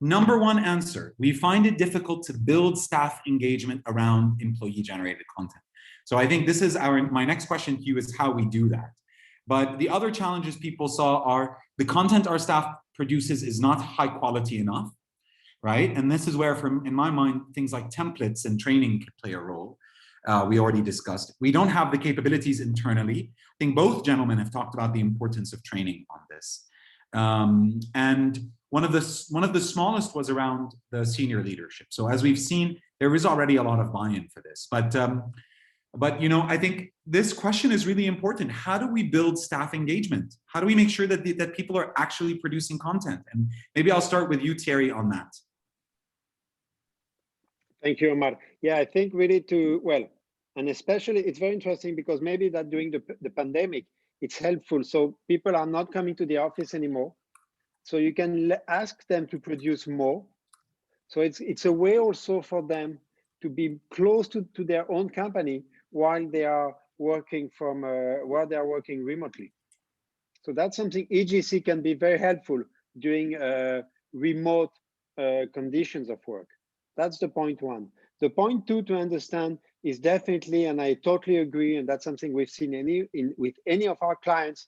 Number one answer, we find it difficult to build staff engagement around employee-generated content. So I think this is my next question to you is how we do that. But the other challenges people saw are the content our staff produces is not high quality enough, right? And this is where, in my mind, things like templates and training play a role. We already discussed. We don't have the capabilities internally. I think both gentlemen have talked about the importance of training on this. And one of the smallest was around the senior leadership. So as we've seen, there is already a lot of buy-in for this. But I think this question is really important. How do we build staff engagement? How do we make sure that people are actually producing content? And maybe I'll start with you, Thierry, on that. Thank you, Omar. Yeah, I think we need to, and especially it's very interesting because maybe that during the pandemic, it's helpful. So people are not coming to the office anymore. So you can ask them to produce more. So it's a way also for them to be close to their own company while they are working from, while they are working remotely. So that's something EGC can be very helpful during remote conditions of work. That's the point one. The point two to understand is definitely, and I totally agree, and that's something we've seen with any of our clients,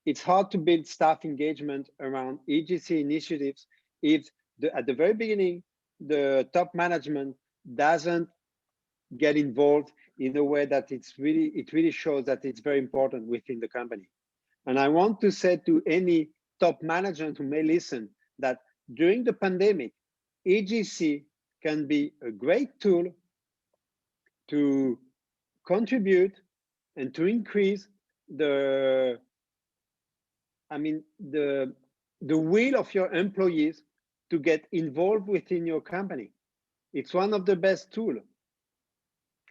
it's hard to build staff engagement around EGC initiatives if at the very beginning, the top management doesn't get involved in a way that it really shows that it's very important within the company. And I want to say to any top management who may listen that during the pandemic, EGC can be a great tool to contribute and to increase the will of your employees to get involved within your company. It's one of the best tools.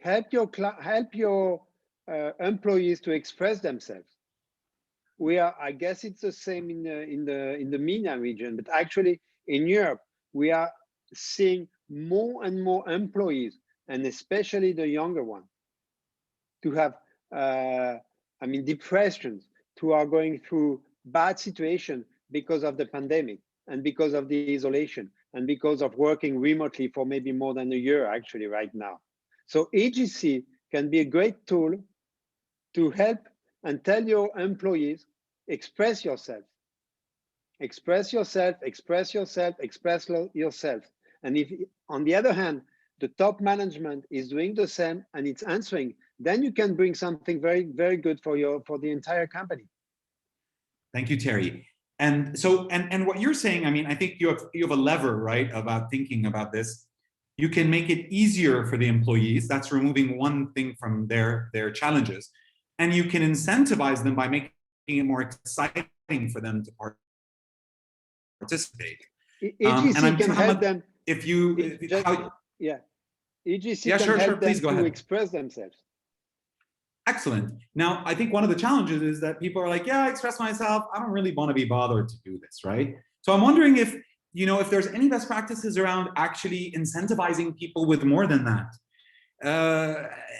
Help your employees to express themselves. I guess it's the same in the MENA region, but actually in Europe, we are seeing more and more employees, and especially the younger ones, to have depressions, who are going through bad situation because of the pandemic and because of the isolation and because of working remotely for maybe more than a year actually right now. So EGC can be a great tool to help and tell your employees, express yourself. Express yourself, express yourself, express yourself. And if, on the other hand, the top management is doing the same and it's answering, then you can bring something very, very good for the entire company. Thank you, Thierry. And so, and what you're saying, I mean, I think you have a lever, right, about thinking about this. You can make it easier for the employees. That's removing one thing from their challenges. And you can incentivize them by making it more exciting for them to participate. EGC can help them. If you, EGC can help them to express themselves. Excellent. Now, I think one of the challenges is that people are like, yeah, I express myself. I don't really want to be bothered to do this, right? So I'm wondering if, if there's any best practices around actually incentivizing people with more than that.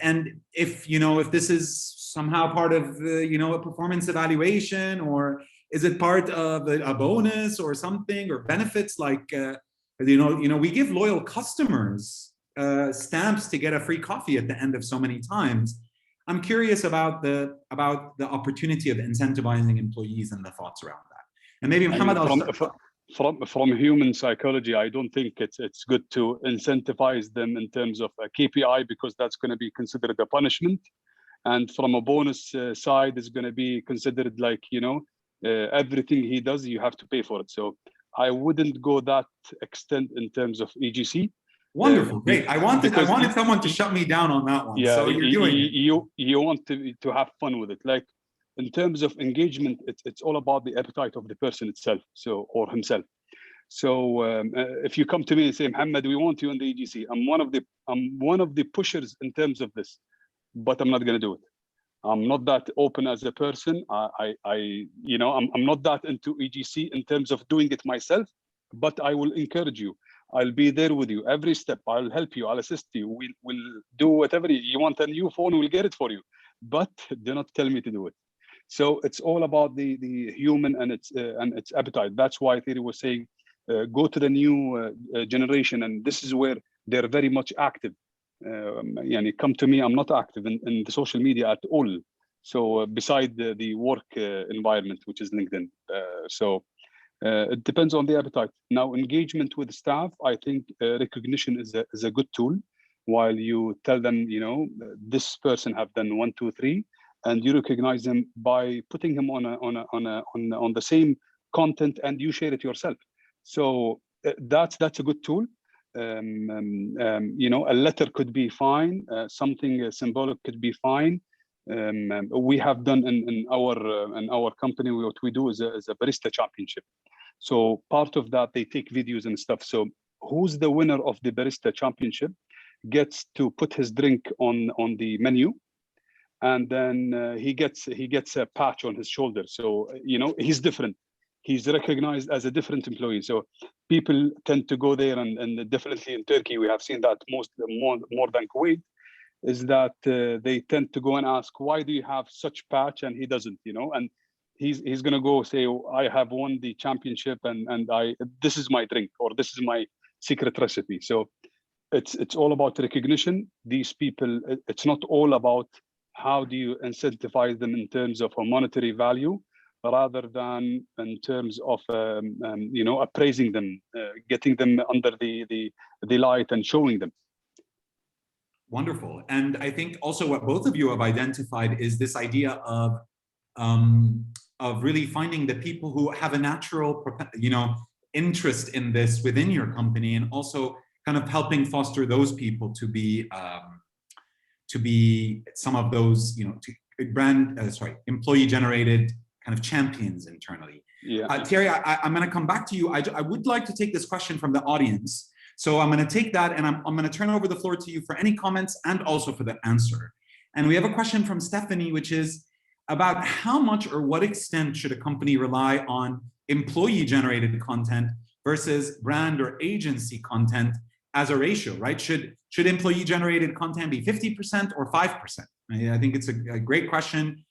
And if this is somehow part of, a performance evaluation, or is it part of a bonus or something, or benefits like, we give loyal customers stamps to get a free coffee at the end of so many times. I'm curious about the opportunity of incentivizing employees and the thoughts around that. And maybe Mohammad, from human psychology, I don't think it's good to incentivize them in terms of a KPI, because that's going to be considered a punishment. And from a bonus side, is going to be considered like, everything he does, you have to pay for it. So I wouldn't go that extent in terms of EGC. Wonderful, great. I wanted someone to shut me down on that one. Yeah, so you're doing it. You want to have fun with it. Like in terms of engagement, it's all about the appetite of the person itself, or himself. So if you come to me and say, Mohammad, we want you in the EGC, I'm one of the pushers in terms of this, but I'm not going to do it. I'm not that open as a person. I'm not that into EGC in terms of doing it myself, but I will encourage you. I'll be there with you every step. I'll help you. I'll assist you. We'll do whatever you want. A new phone, we'll get it for you. But do not tell me to do it. So it's all about the human and its appetite. That's why Thierry was saying, go to the new generation, and this is where they're very much active. Come to me. I'm not active in the social media at all. So beside the work environment, which is LinkedIn. It depends on the appetite. Now, engagement with staff, I think recognition is a good tool. While you tell them, this person have done 1, 2, 3, and you recognize them by putting him on the same content, and you share it yourself. So that's a good tool. A letter could be fine. Something symbolic could be fine. We have done in our company, what we do is a barista championship. So part of that, they take videos and stuff. So who's the winner of the barista championship gets to put his drink on the menu, and then he gets a patch on his shoulder. So he's different. He's recognized as a different employee. So people tend to go there, and definitely in Turkey, we have seen that more than Kuwait, is that they tend to go and ask, why do you have such patch and he doesn't, and he's gonna go say, oh, I have won the championship and this is my drink, or this is my secret recipe. So it's all about recognition. These people, it's not all about how do you incentivize them in terms of a monetary value, rather than in terms of you know, appraising them, getting them under the light and showing them. Wonderful. And I think also what both of you have identified is this idea of really finding the people who have a natural, you know, interest in this within your company, and also kind of helping foster those people to be some of those, you know, employee generated kind of champions internally. Yeah. Thierry, I'm going to come back to you. I would like to take this question from the audience. So I'm going to take that and I'm going to turn over the floor to you for any comments and also for the answer. And we have a question from Stephanie, which is about how much or what extent should a company rely on employee generated content versus brand or agency content as a ratio, right? Should employee generated content be 50% or 5%? I think it's a great question.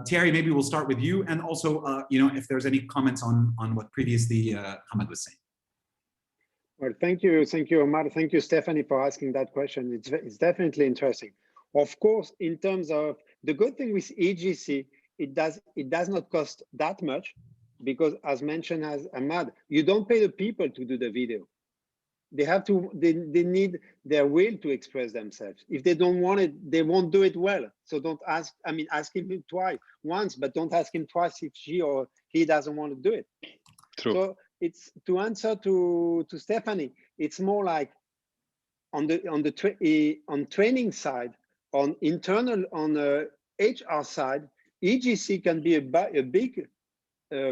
Thierry, maybe we'll start with you, and also, you know, if there's any comments on what previously Mohammad was saying. Well, thank you, Omar. Thank you, Stephanie, for asking that question. It's definitely interesting. Of course, in terms of the good thing with EGC, it does not cost that much, because as mentioned as Ahmad, you don't pay the people to do the video. They have to, they need their will to express themselves. If they don't want it, they won't do it well. So don't ask, I mean, ask him once, but don't ask him twice if she or he doesn't want to do it. True. So it's, to answer to Stephanie, it's more like on training side, on internal, on HR side, EGC can be a big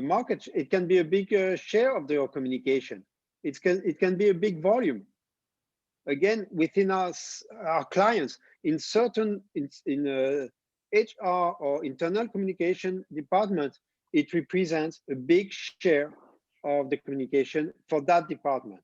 market. It can be a big share of their communication. It can be a big volume. Again, within our clients, in certain HR or internal communication department, it represents a big share of the communication for that department.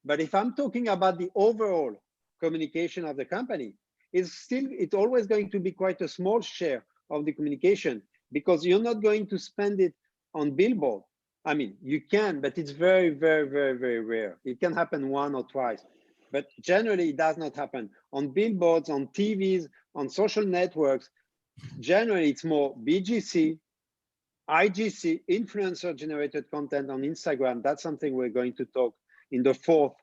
But if I'm talking about the overall communication of the company, it's always going to be quite a small share of the communication, because you're not going to spend it on billboard. I mean, you can, but it's very, very, very, very rare. It can happen once or twice, but generally it does not happen. On billboards, on TVs, on social networks, generally it's more BGC, IGC, influencer-generated content on Instagram. That's something we're going to talk in the fourth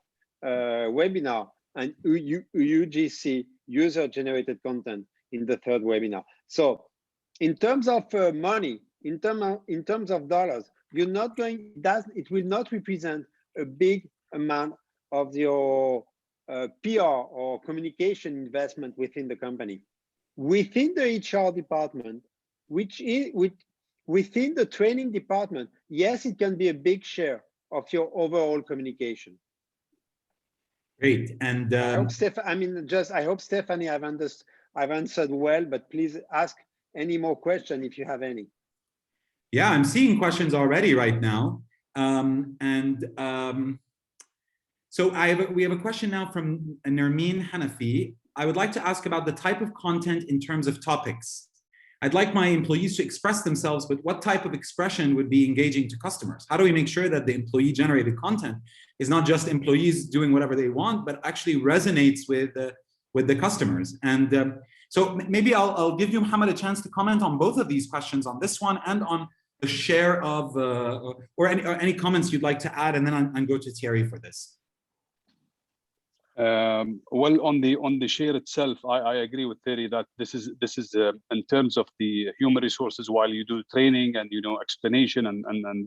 webinar, and UGC, user-generated content, in the third webinar. So in terms of money, in terms of dollars, you're not going, it will not represent a big amount of your PR or communication investment within the company. Within the HR department, within the training department, yes, it can be a big share of your overall communication. Great, and I hope Stephanie, I've answered well, but please ask any more questions if you have any. Yeah, I'm seeing questions already right now. So we have a question now from Nermeen Hanafi. I would like to ask about the type of content in terms of topics. I'd like my employees to express themselves, but what type of expression would be engaging to customers? How do we make sure that the employee generated content is not just employees doing whatever they want, but actually resonates with the customers? And so maybe I'll give you, Mohammad, a chance to comment on both of these questions, on this one and on the share of, or any comments you'd like to add, and then I'll go to Thierry for this. Well, on the share itself, I agree with Thierry that this is in terms of the human resources, while you do training and explanation and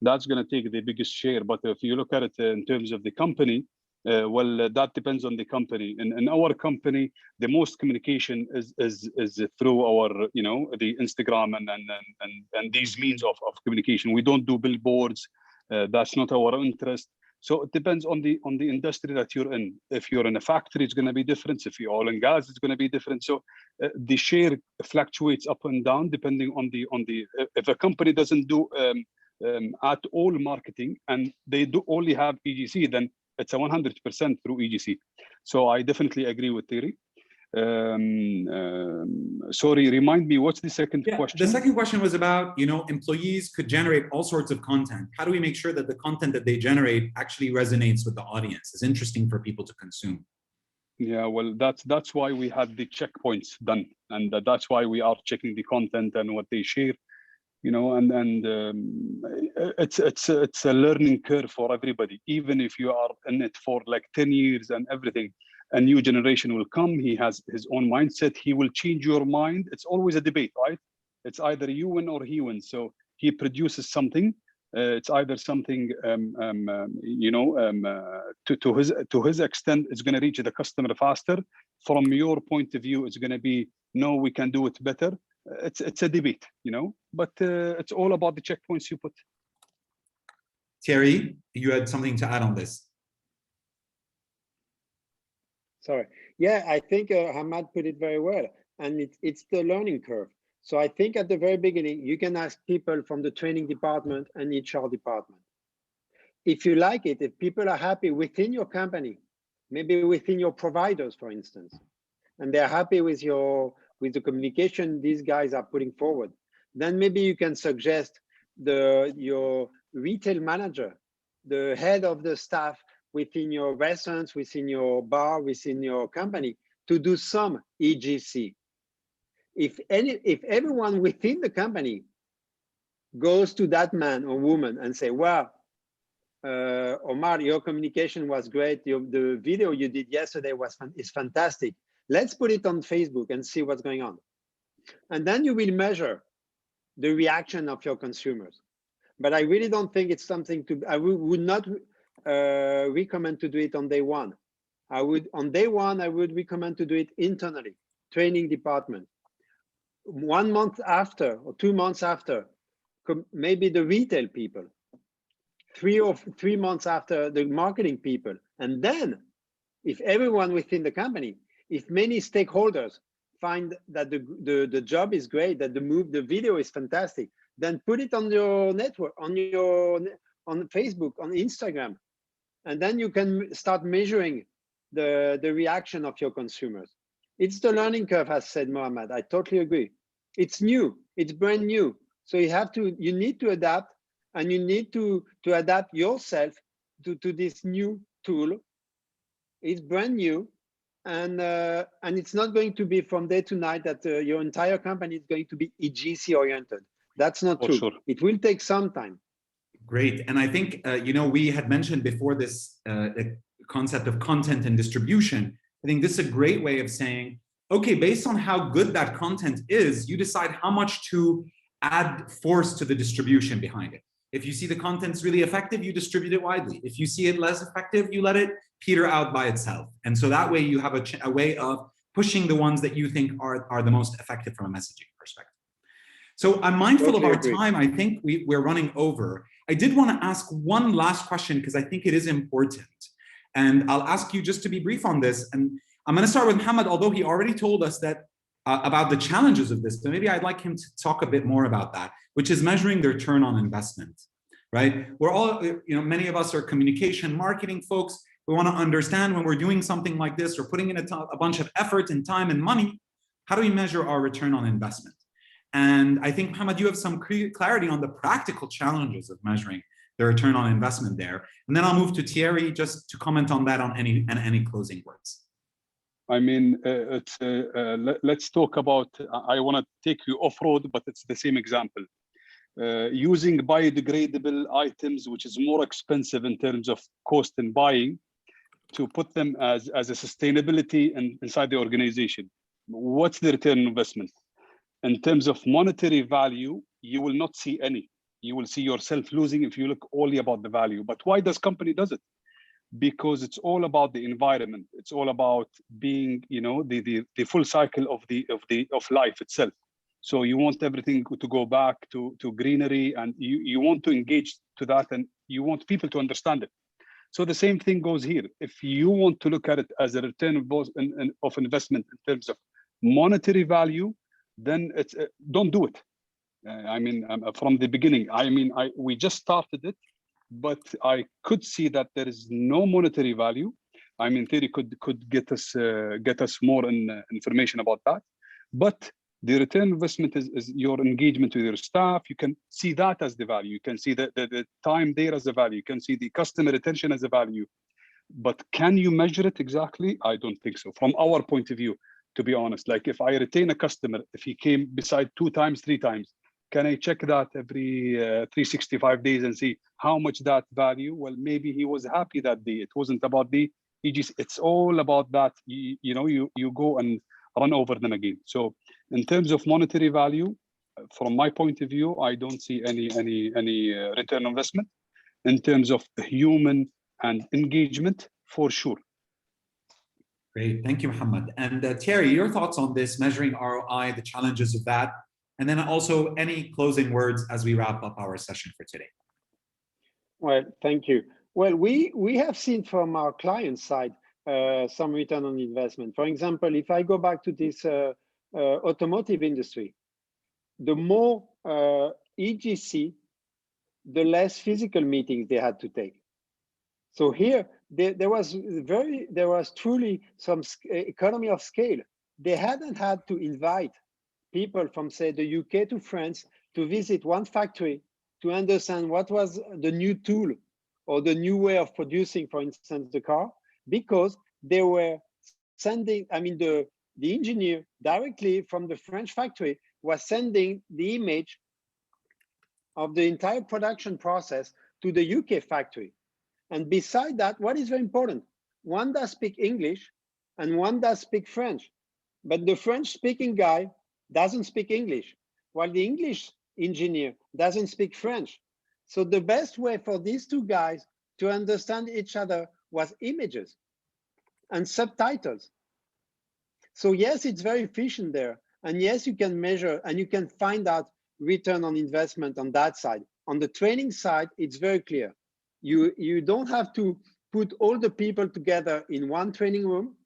that's going to take the biggest share. But if you look at it in terms of the company, well, that depends on the company. In our company, the most communication is through our the Instagram and these means of communication. We don't do billboards. That's not our interest. So it depends on the industry that you're in. If you're in a factory, it's going to be different. If you're oil and gas, it's going to be different. So the share fluctuates up and down depending on the. If a company doesn't do at all marketing and they do only have EGC, then it's a 100% through EGC. So I definitely agree with Thierry. sorry, remind me, what's the second question? The second question was about, employees could generate all sorts of content. How do we make sure that the content that they generate actually resonates with the audience, is interesting for people to consume? Yeah, well, that's why we had the checkpoints done, and that's why we are checking the content and what they share, it's a learning curve for everybody. Even if you are in it for like 10 years and everything, a new generation will come. He has his own mindset. He will change your mind. It's always a debate, right? It's either you win or he wins. So he produces something. It's either something, to his extent, it's going to reach the customer faster. From your point of view, it's going to be, no, we can do it better. It's a debate, but it's all about the checkpoints you put. Thierry, you had something to add on this. Sorry. Yeah, I think Hamad put it very well, and it's the learning curve. So I think at the very beginning, you can ask people from the training department and HR department. If you like it, if people are happy within your company, maybe within your providers, for instance, and they're happy with the communication these guys are putting forward, then maybe you can suggest your retail manager, the head of the staff within your restaurants, within your bar, within your company, to do some EGC. If everyone within the company goes to that man or woman and say, wow, Omar, your communication was great. The video you did yesterday is fantastic. Let's put it on Facebook and see what's going on. And then you will measure the reaction of your consumers. But I really don't think it's something I would not recommend to do it on day one. On day one, I would recommend to do it internally, training department. 1 month after or 2 months after, maybe the retail people, 3 months after, the marketing people. And then if everyone within the company, if many stakeholders find that the job is great, that the video is fantastic, then put it on your network, on Facebook, on Instagram. And then you can start measuring the reaction of your consumers. It's the learning curve, as said Mohammad. I totally agree. It's new, it's brand new. So you need to adapt, and you need to adapt yourself to this new tool. It's brand new, and it's not going to be from day to night that your entire company is going to be EGC oriented. That's not true. Sure. It will take some time. Great. And I think, we had mentioned before this the concept of content and distribution. I think this is a great way of saying, okay, based on how good that content is, you decide how much to add force to the distribution behind it. If you see the content's really effective, you distribute it widely. If you see it less effective, you let it peter out by itself. And so that way you have a way of pushing the ones that you think are the most effective from a messaging perspective. So I'm mindful of our time. I think we're running over. I did want to ask one last question because I think it is important. And I'll ask you just to be brief on this. And I'm going to start with Mohammad, although he already told us that about the challenges of this, but maybe I'd like him to talk a bit more about that, which is measuring the return on investment, right? We're all, many of us are communication marketing folks. We want to understand when we're doing something like this or putting in a bunch of effort and time and money, how do we measure our return on investment? And I think, Mohammad, you have some clarity on the practical challenges of measuring the return on investment there. And then I'll move to Thierry just to comment on that on any closing words. I mean, let's talk about, I want to take you off-road, but it's the same example. Using biodegradable items, which is more expensive in terms of cost and buying, to put them as a sustainability inside the organization. What's the return on investment? In terms of monetary value, you will not see any. You will see yourself losing if you look only about the value. But why does company does it? Because it's all about the environment. It's all about being, the full cycle of life itself. So you want everything to go back to greenery, and you want to engage to that, and you want people to understand it. So the same thing goes here. If you want to look at it as a return of investment in terms of monetary value, then don't do it. From the beginning, we just started it, but I could see that there is no monetary value. Thierry could get us more information about that. But The return on investment is your engagement with your staff. You can see that as the value. You can see the time there as a value. You can see the customer retention as a value. But can you measure it exactly? I don't think so. From our point of view, to be honest, like if I retain a customer, if he came beside 2 times, 3 times, can I check that every 365 days and see how much that value? Well, maybe he was happy that day. It wasn't about the EGC. It's all about that. You know, you go and run over them again. So in terms of monetary value, from my point of view, I don't see any return on investment. In terms of human and engagement, for sure. Great, thank you, Mohammad. And Thierry, your thoughts on this, measuring ROI, the challenges of that, and then also any closing words as we wrap up our session for today. Well, thank you. Well, we have seen from our client side some return on investment. For example, if I go back to this automotive industry, the more EGC, the less physical meetings they had to take. So here, there was truly some economy of scale. They hadn't had to invite people from, say, the UK to France to visit one factory to understand what was the new tool or the new way of producing, for instance, the car, because they were sending, I mean, the engineer directly from the French factory was sending the image of the entire production process to the UK factory. And beside that, what is very important, one does speak English and one does speak French, but the French speaking guy doesn't speak English, while the English engineer doesn't speak French. So the best way for these two guys to understand each other was images and subtitles. So yes, it's very efficient there. And yes, you can measure and you can find out return on investment on that side. On the training side, it's very clear. You don't have to put all the people together in one training room,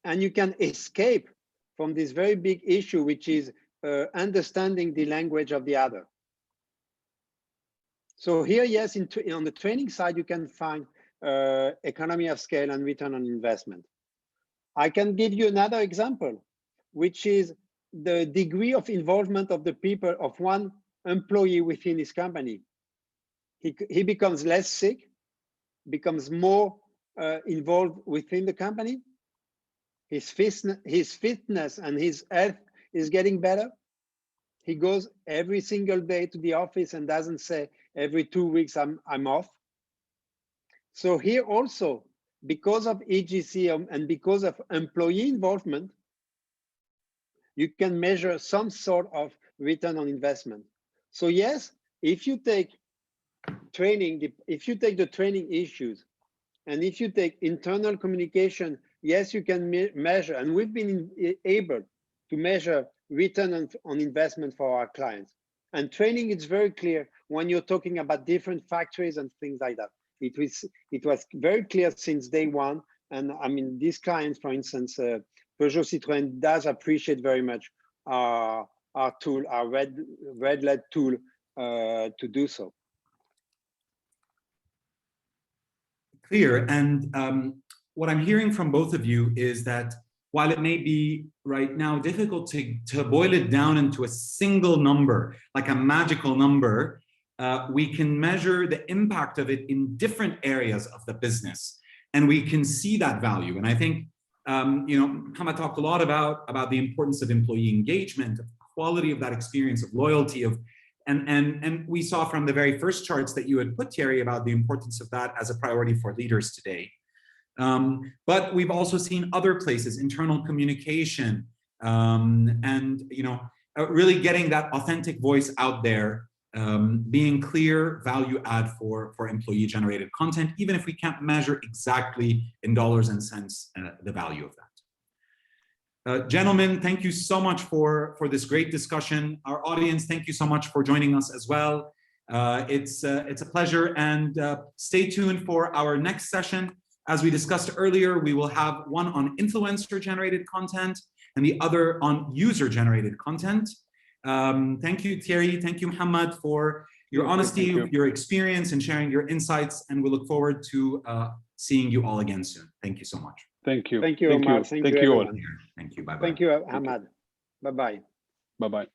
and you can escape from this very big issue, which is understanding the language of the other. So here, yes, on the training side, you can find economy of scale and return on investment. I can give you another example, which is the degree of involvement of the people of one employee within his company. He becomes less sick, becomes more involved within the company. His fitness and his health is getting better. He goes every single day to the office and doesn't say every 2 weeks I'm off. So here also, because of EGC and because of employee involvement, you can measure some sort of return on investment. So yes, if you take training, if you take the training issues, and if you take internal communication, yes, you can measure, and we've been able to measure return on investment for our clients. And training, it's very clear when you're talking about different factories and things like that. It was very clear since day one. And I mean, these clients, for instance, Peugeot Citroën does appreciate very much our tool, our red-led tool to do so. Clear. And what I'm hearing from both of you is that while it may be right now difficult to boil it down into a single number, like a magical number, we can measure the impact of it in different areas of the business, and we can see that value. And I think, you know, Mohammad talked a lot about the importance of employee engagement, of quality of that experience, of loyalty, and we saw from the very first charts that you had put, Thierry, about the importance of that as a priority for leaders today. But we've also seen other places, internal communication, and you know, really getting that authentic voice out there, being clear value add for employee generated content, even if we can't measure exactly in dollars and cents the value of that. Gentlemen, thank you so much for this great discussion. Our audience, thank you so much for joining us as well. It's a pleasure, and stay tuned for our next session. As we discussed earlier, we will have one on influencer-generated content and the other on user-generated content. Thank you, Thierry. Thank you, Mohammad, for your honesty, your experience, and sharing your insights. And we look forward to seeing you all again soon. Thank you so much. Thank you. Thank you, Omar. Thank you all. Thank you. Bye-bye. Thank you, Mohammad. Bye-bye. Bye-bye.